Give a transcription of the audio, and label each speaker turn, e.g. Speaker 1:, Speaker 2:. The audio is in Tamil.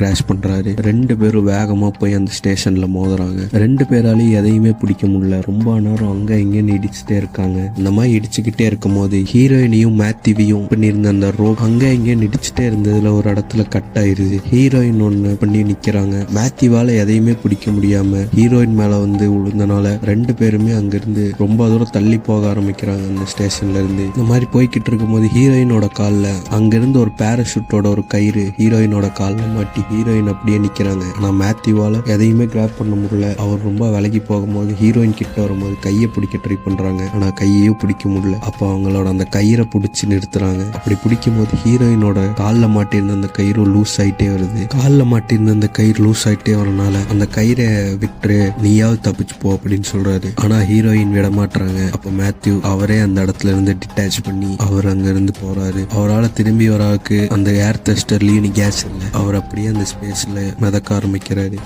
Speaker 1: கிராஷ் பண்றாரு. 2 பேரும் வேகமா போய் அந்த ஸ்டேஷன்ல மோதுறாங்க. 2 பேராலையும் எதையுமே பிடிக்க முடியல. ரொம்ப நேரம் அங்க இங்கன்னு இடிச்சுட்டே இருக்காங்க. இந்த மாதிரி இடிச்சுக்கிட்டே இருக்கும் போது ஹீரோயினையும் மேத்யூவையும் பண்ணியிருந்த அந்த ரோப் அங்க இங்கன்னு இடிச்சுட்டே இருந்ததுல ஒரு இடத்துல கட் ஆயிருது. ஹீரோயின் ஒண்ணு பண்ணி நிக்கிறாங்க. மேத்யூவால எதையுமே பிடிக்க முடியாம ஹீரோயின் மேல விழுந்தனால 2 பேருமே அங்கிருந்து ரொம்ப தூரம் தள்ளி போக ஆரம்பிக்கிறாங்க. அந்த ஸ்டேஷன்ல இருந்து இந்த மாதிரி போய்கிட்டு இருக்கும் போது ஹீரோயினோட கால்ல அங்கிருந்து ஒரு பேராஷூட்டோட ஒரு கயிறு ஹீரோயினோட கால்ல மாட்டி ஹீரோயின் அப்படியே நிக்கிறாங்க. ஆனா மேத்யூவால எதையுமே கிராப் பண்ண முடியல. அவர் ரொம்ப விலகி போகும்போது ஹீரோயின் கிட்ட வரும்போது கையை பிடிக்க ட்ரை பண்றாங்க. ஆனா கையையும் பிடிக்க முடியல. அப்போ அவங்களோட அந்த கயிறை பிடிச்சி நிறுத்துறாங்க. அப்படி பிடிக்கும் போது ஹீரோயினோட காலில் மாட்டியிருந்த அந்த கயிறு லூஸ் ஆயிட்டே வருது. காலில் மாட்டியிருந்த அந்த கயிறு லூஸ் ஆயிட்டே வரனால அந்த கயிறை விட்டு நீயாவது தப்பிச்சு போ அப்படின்னு சொல்றாரு. ஆனா ஹீரோயின் விட மாட்டாங்க. அப்ப மேத்யூ அவரே அந்த இடத்துல இருந்து டிட்டாச் பண்ணி அவர் அங்க இருந்து போறாரு. அவரால் திரும்பி வராக்கு அந்த ஏர் டெஸ்டர்லயும் கேஸ் இல்லை. அவர் அப்படியே அந்த ஸ்பேஸ்ல மிதக்க ஆரம்பிக்கிறாரு.